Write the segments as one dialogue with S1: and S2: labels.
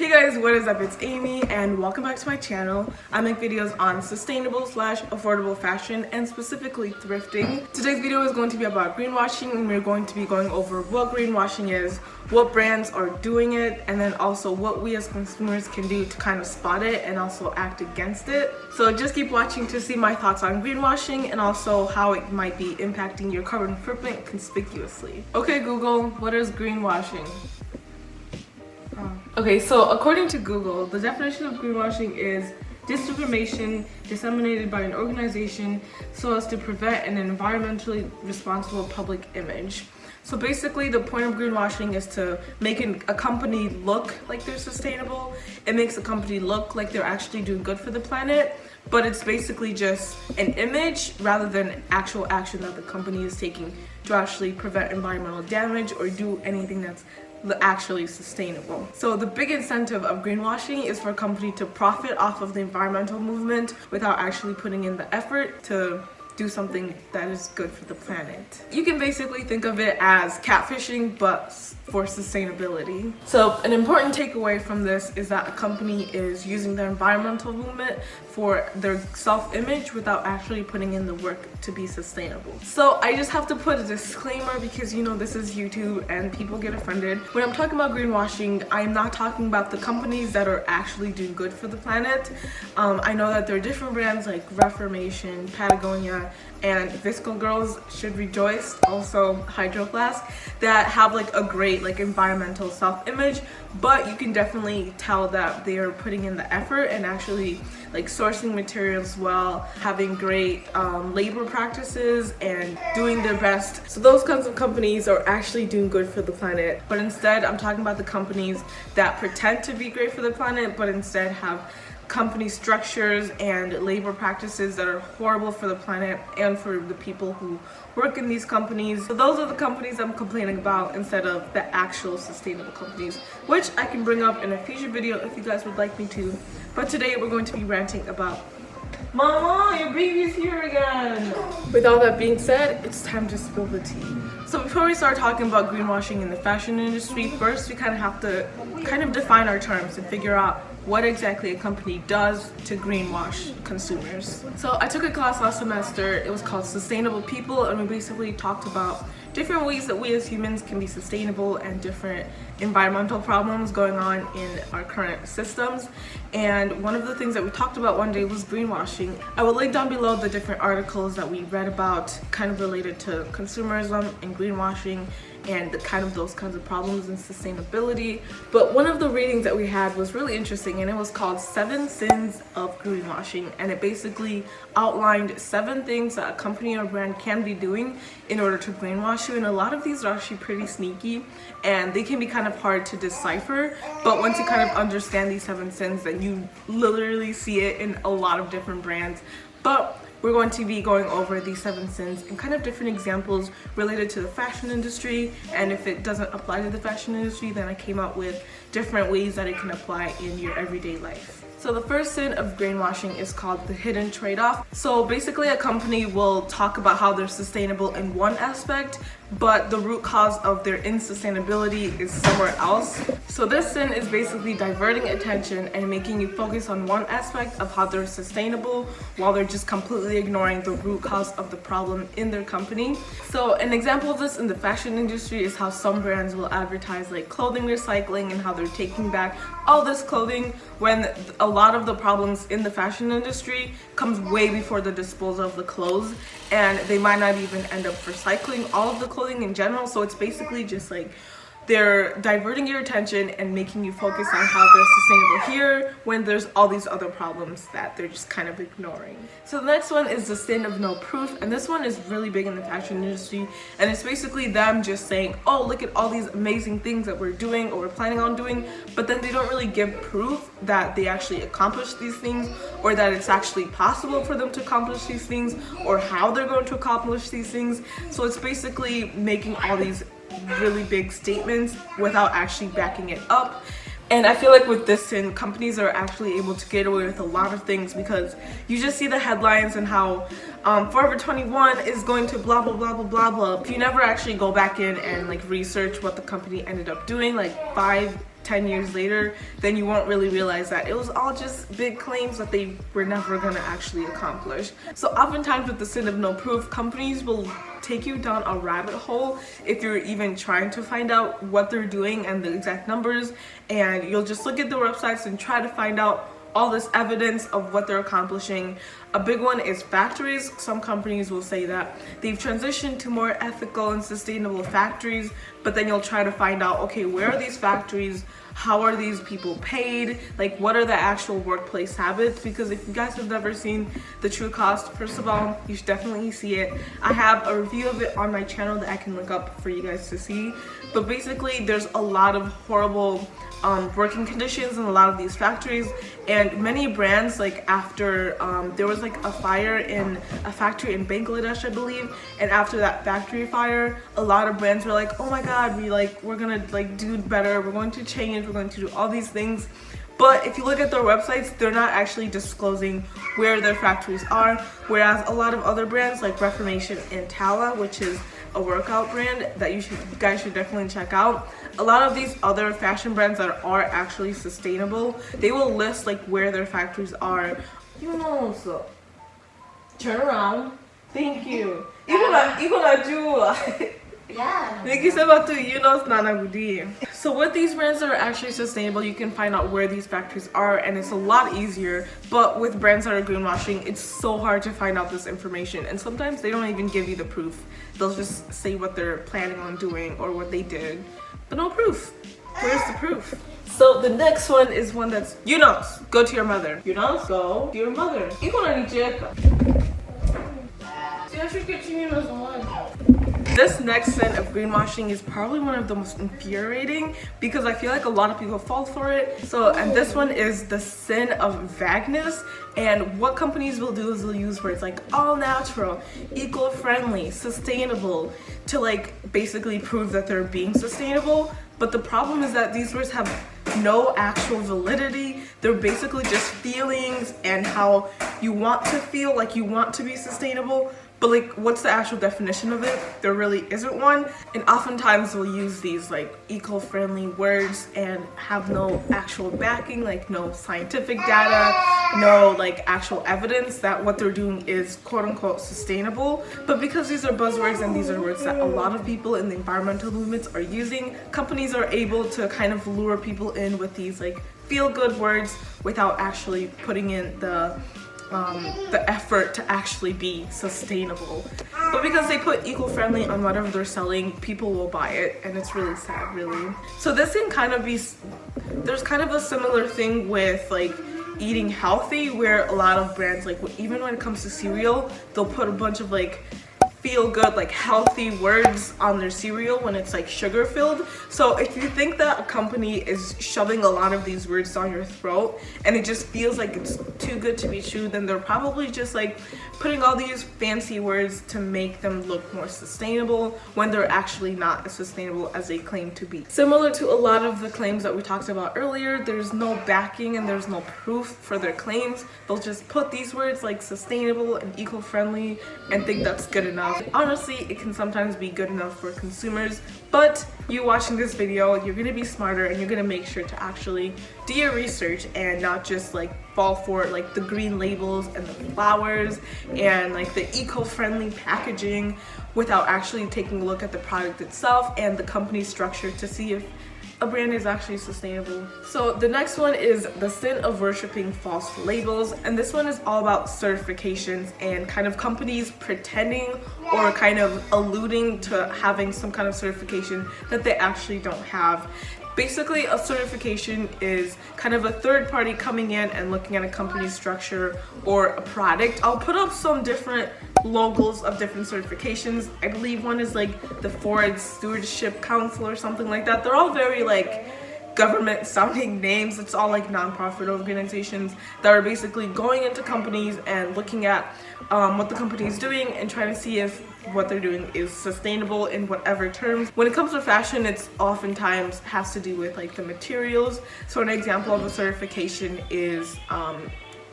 S1: Hey guys, what is up? It's Amy and welcome back to my channel. I make videos on sustainable / affordable fashion and specifically thrifting. Today's video is going to be about greenwashing, and we're going to be going over what greenwashing is, what brands are doing it, and then also what we as consumers can do to kind of spot it and also act against it. So just keep watching to see my thoughts on greenwashing and also how it might be impacting your carbon footprint conspicuously. Okay Google, what is greenwashing? Okay, so according to Google, the definition of greenwashing is disinformation disseminated by an organization so as to prevent an environmentally responsible public image. So basically the point of greenwashing is to make a company look like they're sustainable. It makes a company look like they're actually doing good for the planet, but it's basically just an image rather than actual action that the company is taking to actually prevent environmental damage or do anything that's actually sustainable. So the big incentive of greenwashing is for a company to profit off of the environmental movement without actually putting in the effort to do something that is good for the planet. You can basically think of it as catfishing, but for sustainability. So an important takeaway from this is that a company is using their environmental movement for their self-image without actually putting in the work to be sustainable. So I just have to put a disclaimer because you know this is YouTube and people get offended. When I'm talking about greenwashing, I'm not talking about the companies that are actually doing good for the planet. I know that there are different brands like Reformation, Patagonia, and Visco Girls Should Rejoice, also Hydro Flask, that have like a great environmental self-image, but you can definitely tell that they are putting in the effort and actually sourcing materials well, having great labor practices and doing their best. So those kinds of companies are actually doing good for the planet. But instead, I'm talking about the companies that pretend to be great for the planet but instead have company structures and labor practices that are horrible for the planet and for the people who work in these companies. So those are the companies I'm complaining about instead of the actual sustainable companies, which I can bring up in a future video if you guys would like me to. But today we're going to be ranting about Mama, your baby's here again! With all that being said, it's time to spill the tea. So before we start talking about greenwashing in the fashion industry, first we kind of have to define our terms and figure out what exactly a company does to greenwash consumers. So I took a class last semester, it was called Sustainable People, and we basically talked about different ways that we as humans can be sustainable and different environmental problems going on in our current systems. And one of the things that we talked about one day was greenwashing. I will link down below the different articles that we read about kind of related to consumerism and greenwashing and those kinds of problems in sustainability. But one of the readings that we had was really interesting, and it was called 7 Sins of Greenwashing, and it basically outlined 7 things that a company or brand can be doing in order to greenwash you. And a lot of these are actually pretty sneaky and they can be kind of hard to decipher, but once you kind of understand these 7 sins, then you literally see it in a lot of different brands. But we're going to be going over these 7 sins and kind of different examples related to the fashion industry, and if it doesn't apply to the fashion industry, then I came out with different ways that it can apply in your everyday life. So the first sin of greenwashing is called the hidden trade-off. So basically a company will talk about how they're sustainable in one aspect, but the root cause of their insustainability is somewhere else. So this sin is basically diverting attention and making you focus on one aspect of how they're sustainable while they're just completely ignoring the root cause of the problem in their company. So an example of this in the fashion industry is how some brands will advertise clothing recycling and how they're taking back all this clothing, when a lot of the problems in the fashion industry comes way before the disposal of the clothes, and they might not even end up recycling all of the clothing in general. So it's basically just they're diverting your attention and making you focus on how they're sustainable here when there's all these other problems that they're just kind of ignoring. So the next one is the sin of no proof, and this one is really big in the fashion industry, and it's basically them just saying, oh, look at all these amazing things that we're doing or we're planning on doing, but then they don't really give proof that they actually accomplished these things, or that it's actually possible for them to accomplish these things, or how they're going to accomplish these things. So it's basically making all these really big statements without actually backing it up. And I feel like with this sin, companies are actually able to get away with a lot of things because you just see the headlines and how Forever 21 is going to blah blah blah blah blah blah. If you never actually go back in and like research what the company ended up doing like 5 10 years later, then you won't really realize that it was all just big claims that they were never going to actually accomplish. So oftentimes with the sin of no proof, companies will take you down a rabbit hole if you're even trying to find out what they're doing and the exact numbers, and you'll just look at their websites and try to find out all this evidence of what they're accomplishing. A big one is factories. Some companies will say that they've transitioned to more ethical and sustainable factories, but then you'll try to find out, okay, where are these factories? How are these people paid? Like, what are the actual workplace habits? Because if you guys have never seen The True Cost, first of all, you should definitely see it. I have a review of it on my channel that I can look up for you guys to see. But basically, there's a lot of horrible working conditions in a lot of these factories, and many brands, like after there was like a fire in a factory in Bangladesh, I believe, and after that factory fire, a lot of brands were like, oh my god, we're gonna like do better, we're going to change, we're going to do all these things. But if you look at their websites, they're not actually disclosing where their factories are, whereas a lot of other brands like Reformation and Talla, which is a workout brand that you guys should definitely check out. A lot of these other fashion brands that are actually sustainable, they will list like where their factories are. You know, so turn around. Thank you. 이거 줘.
S2: Yeah.
S1: So with these brands that are actually sustainable, you can find out where these factories are, and it's a lot easier. But with brands that are greenwashing, it's so hard to find out this information, and sometimes they don't even give you the proof. They'll just say what they're planning on doing or what they did, but no proof. Where's the proof? So the next one is one that's Yunus, go to your mother. Yunus, go to your mother. 이거는 이제 This next sin of greenwashing is probably one of the most infuriating because I feel like a lot of people fall for it. And this one is the sin of vagueness. And what companies will do is they'll use words like all natural, eco-friendly, sustainable to like basically prove that they're being sustainable. But the problem is that these words have no actual validity. They're basically just feelings and how you want to feel, like you want to be sustainable. But like, what's the actual definition of it? There really isn't one. And oftentimes we'll use these like eco-friendly words and have no actual backing, like no scientific data, no like actual evidence that what they're doing is quote unquote sustainable. But because these are buzzwords and these are words that a lot of people in the environmental movements are using, companies are able to kind of lure people in with these like feel-good words without actually putting in the effort to actually be sustainable. But because they put eco-friendly on whatever they're selling, people will buy it, and it's really sad, really. So this can kind of be, there's kind of a similar thing with like eating healthy, where a lot of brands, like even when it comes to cereal, they'll put a bunch of like feel good, like healthy words on their cereal when it's like sugar filled. So if you think that a company is shoving a lot of these words down your throat and it just feels like it's too good to be true, then they're probably just like putting all these fancy words to make them look more sustainable when they're actually not as sustainable as they claim to be. Similar to a lot of the claims that we talked about earlier, there's no backing and there's no proof for their claims. They'll just put these words like sustainable and eco-friendly and think that's good enough. Honestly, it can sometimes be good enough for consumers, but you watching this video, you're gonna be smarter and you're gonna make sure to actually do your research and not just like fall for like the green labels and the flowers and like the eco-friendly packaging without actually taking a look at the product itself and the company structure to see if a brand is actually sustainable. So the next one is the sin of worshiping false labels, and this one is all about certifications and kind of companies pretending or kind of alluding to having some kind of certification that they actually don't have. Basically, a certification is kind of a third party coming in and looking at a company's structure or a product. I'll put up some different logos of different certifications. I believe one is like the Ford Stewardship Council or something like that. They're all very like government sounding names. It's all like non-profit organizations that are basically going into companies and looking at what the company is doing and trying to see if what they're doing is sustainable in whatever terms. When it comes to fashion, it's oftentimes has to do with like the materials. So an example of a certification is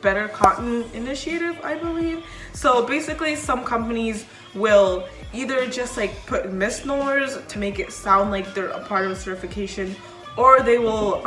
S1: Better Cotton Initiative, I believe. So basically some companies will either just like put misnomers to make it sound like they're a part of a certification, or they will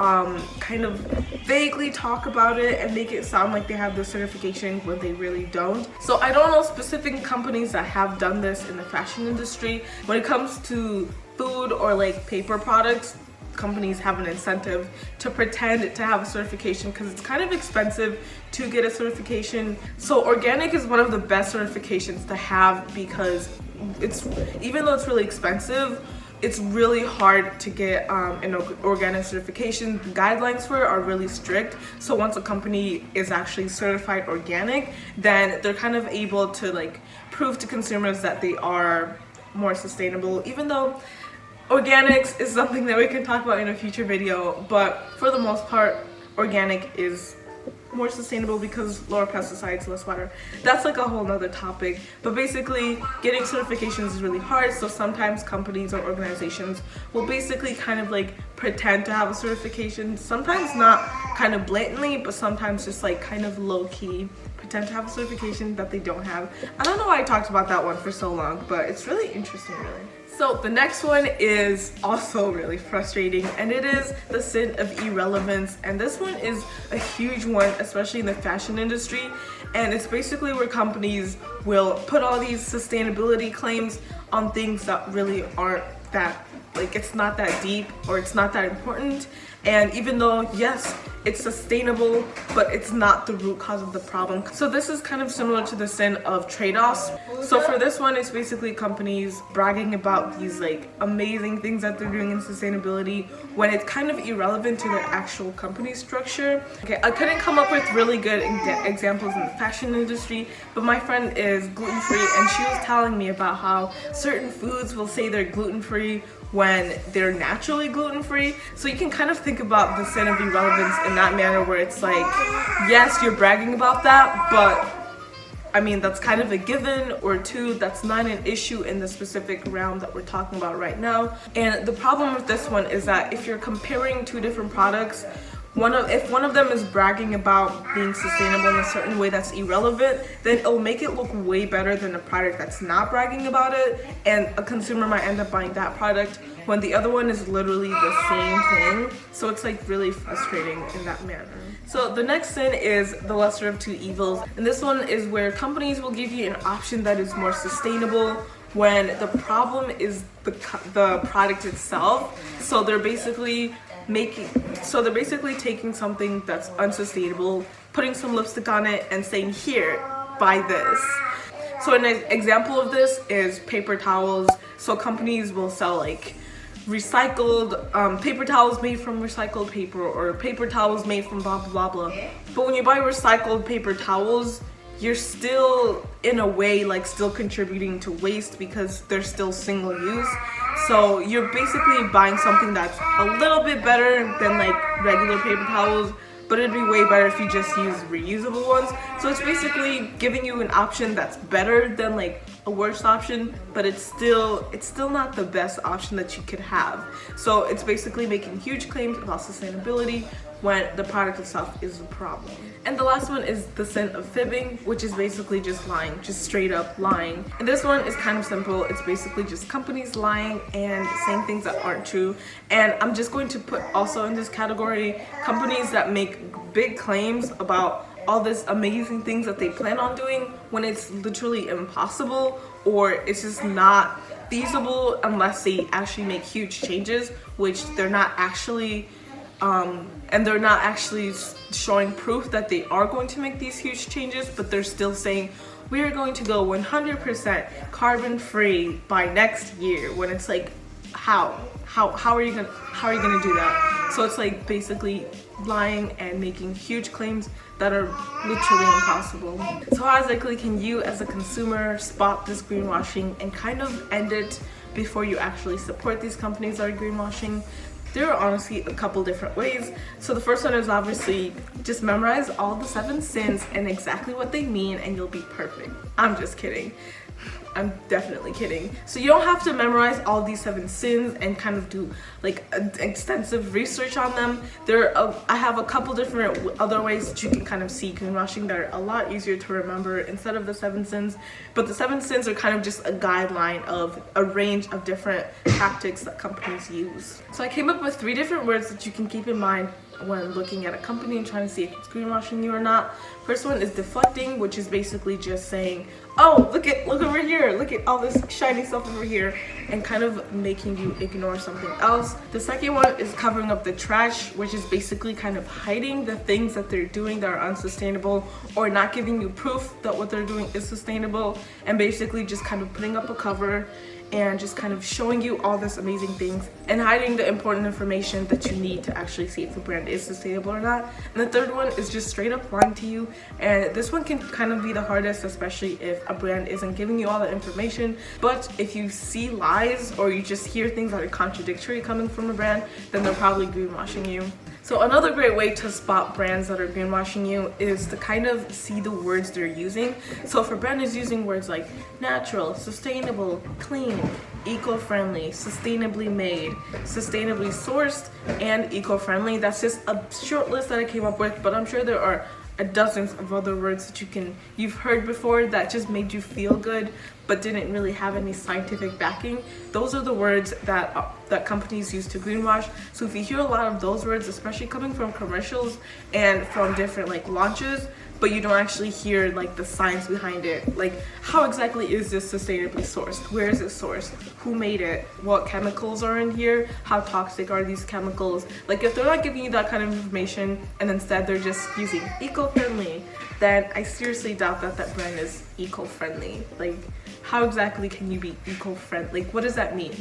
S1: kind of vaguely talk about it and make it sound like they have the certification when they really don't. So I don't know specific companies that have done this in the fashion industry. When it comes to food or like paper products, companies have an incentive to pretend to have a certification because it's kind of expensive to get a certification. So organic is one of the best certifications to have because even though it's really expensive, it's really hard to get an organic certification. The guidelines for it are really strict. So once a company is actually certified organic, then they're kind of able to like prove to consumers that they are more sustainable, even though organics is something that we can talk about in a future video, but for the most part, organic is more sustainable because lower pesticides, less water. That's like a whole nother topic, but basically getting certifications is really hard. So sometimes companies or organizations will basically kind of like pretend to have a certification, sometimes not kind of blatantly, but sometimes just like kind of low-key pretend to have a certification that they don't have. I don't know why I talked about that one for so long, but it's really interesting, really. So the next one is also really frustrating, and it is the sin of irrelevance. And this one is a huge one, especially in the fashion industry. And it's basically where companies will put all these sustainability claims on things that really aren't that, like, it's not that deep or it's not that important. And even though, yes, it's sustainable, but it's not the root cause of the problem. So this is kind of similar to the sin of trade-offs. So for this one, it's basically companies bragging about these like amazing things that they're doing in sustainability when it's kind of irrelevant to their actual company structure. Okay, I couldn't come up with really good examples in the fashion industry, but my friend is gluten-free and she was telling me about how certain foods will say they're gluten-free when they're naturally gluten-free. So you can kind of think about the sin of irrelevance in that manner, where it's like, yes, you're bragging about that, but I mean, that's kind of a given, or two, that's not an issue in the specific realm that we're talking about right now. And the problem with this one is that if you're comparing two different products, if one of them is bragging about being sustainable in a certain way that's irrelevant, then it'll make it look way better than a product that's not bragging about it, and a consumer might end up buying that product when the other one is literally the same thing. So it's like really frustrating in that manner. So the next sin is the lesser of two evils, and this one is where companies will give you an option that is more sustainable when the problem is the product itself. So they're basically taking something that's unsustainable, putting some lipstick on it and saying, here, buy this. So an example of this is paper towels. So companies will sell like recycled paper towels made from recycled paper, or paper towels made from blah blah blah. But when you buy recycled paper towels, you're still in a way like still contributing to waste because they're still single use. So you're basically buying something that's a little bit better than like regular paper towels, but it'd be way better if you just use reusable ones. So it's basically giving you an option that's better than like a worse option, but it's still not the best option that you could have. So it's basically making huge claims about sustainability when the product itself is a problem. And the last one is the sin of fibbing, which is basically just lying, just straight up lying. And this one is kind of simple. It's basically just companies lying and saying things that aren't true. And I'm just going to put also in this category companies that make big claims about all this amazing things that they plan on doing when it's literally impossible, or it's just not feasible unless they actually make huge changes, which they're not actually and they're not actually showing proof that they are going to make these huge changes, but they're still saying we are going to go 100% carbon free by next year, when it's like, how are you gonna do that? So it's like basically lying and making huge claims that are literally impossible. So how exactly can you as a consumer spot this greenwashing and kind of end it before you actually support these companies that are greenwashing? There are honestly a couple different ways. So the first one is obviously just memorize all the 7 sins and exactly what they mean, and you'll be perfect. I'm just kidding. I'm definitely kidding. So you don't have to memorize all these 7 sins and kind of do like extensive research on them. I have a couple different other ways that you can kind of see greenwashing that are a lot easier to remember instead of the 7 sins. But the 7 sins are kind of just a guideline of a range of different tactics that companies use. So I came up with 3 different words that you can keep in mind when looking at a company and trying to see if it's greenwashing you or not. First one is deflecting, which is basically just saying, oh, look over here, look at all this shiny stuff over here, and kind of making you ignore something else. The second one is covering up the trash, which is basically kind of hiding the things that they're doing that are unsustainable, or not giving you proof that what they're doing is sustainable, and basically just kind of putting up a cover and just kind of showing you all this amazing things and hiding the important information that you need to actually see if the brand is sustainable or not. And the third one is just straight up lying to you, and this one can kind of be the hardest, especially if a brand isn't giving you all the information. But if you see lies or you just hear things that are contradictory coming from a brand, then they're probably greenwashing you. So another great way to spot brands that are greenwashing you is to kind of see the words they're using. So if a brand is using words like natural, sustainable, clean, eco-friendly, sustainably made, sustainably sourced, and eco-friendly, that's just a short list that I came up with, but I'm sure there are dozens of other words that you've heard before that just made you feel good but didn't really have any scientific backing. Those are the words that companies use to greenwash. So if you hear a lot of those words, especially coming from commercials and from different like launches, but you don't actually hear like the science behind it, like how exactly is this sustainably sourced, where is it sourced, who made it, what chemicals are in here, how toxic are these chemicals. Like if they're not giving you that kind of information and instead they're just using eco-friendly, then I seriously doubt that that brand is eco-friendly. Like how exactly can you be eco-friendly? Like what does that mean?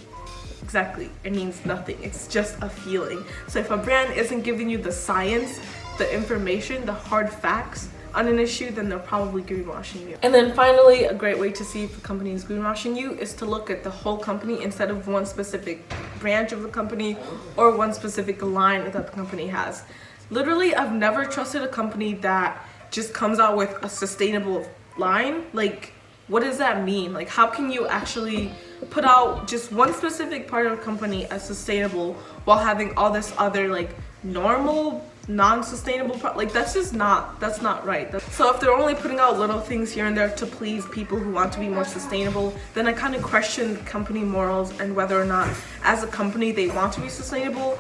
S1: Exactly, it means nothing. It's just a feeling. So if a brand isn't giving you the science, the information, the hard facts on an issue, then they're probably greenwashing you. And then finally, a great way to see if a company is greenwashing you is to look at the whole company instead of one specific branch of the company or one specific line that the company has. Literally, I've never trusted a company that just comes out with a sustainable line. Like, what does that mean? Like, how can you actually put out just one specific part of a company as sustainable while having all this other like normal non-sustainable part? Like that's not right. So if they're only putting out little things here and there to please people who want to be more sustainable, then I kind of question company morals and whether or not as a company they want to be sustainable.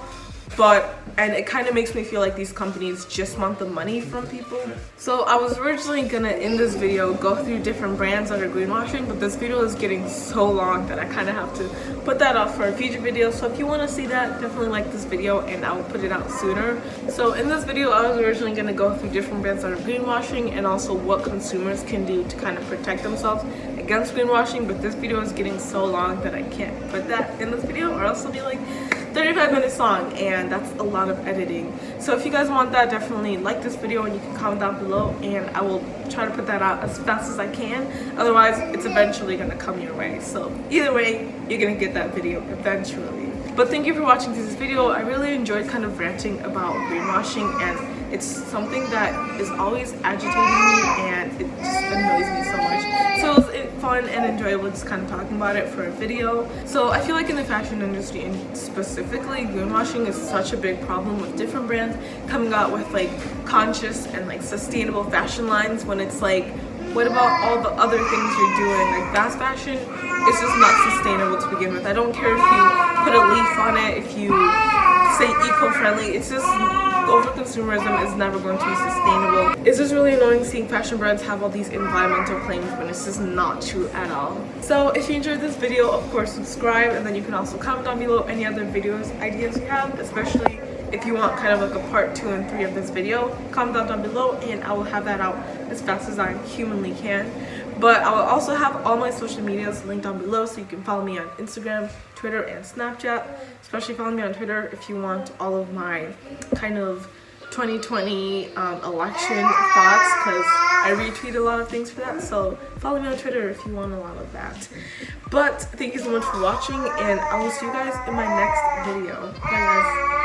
S1: And it kind of makes me feel like these companies just want the money from people. So I was originally gonna, in this video, go through different brands that are greenwashing, but this video is getting so long that I kind of have to put that off for a future video. So if you want to see that, definitely like this video and I will put it out sooner. So in this video, I was originally gonna go through different brands that are greenwashing and also what consumers can do to kind of protect themselves against greenwashing, but this video is getting so long that I can't put that in this video or else it'll be like 35 minutes long, and that's a lot of editing. So if you guys want that, definitely like this video and you can comment down below and I will try to put that out as fast as I can. Otherwise, it's eventually gonna come your way. So either way, you're gonna get that video eventually. But thank you for watching this video. I really enjoyed kind of ranting about greenwashing, and it's something that is always agitating me and it just annoys me so much. So it was fun and enjoyable just kind of talking about it for a video. So I feel like in the fashion industry and specifically greenwashing is such a big problem with different brands coming out with like conscious and like sustainable fashion lines when it's like, what about all the other things you're doing? Like fast fashion is just not sustainable to begin with. I don't care if you put a leaf on it, if you say eco-friendly, it's just over-consumerism is never going to be sustainable. It's just really annoying seeing fashion brands have all these environmental claims when it's just not true at all. So if you enjoyed this video, of course subscribe, and then you can also comment down below any other videos ideas you have, especially if you want kind of like a part 2 and 3 of this video. Comment down below and I will have that out as fast as I humanly can. But I will also have all my social medias linked down below, so you can follow me on Instagram, Twitter, and Snapchat. Especially follow me on Twitter if you want all of my kind of 2020 election thoughts, because I retweet a lot of things for that. So follow me on Twitter if you want a lot of that. But thank you so much for watching, and I will see you guys in my next video. Bye guys.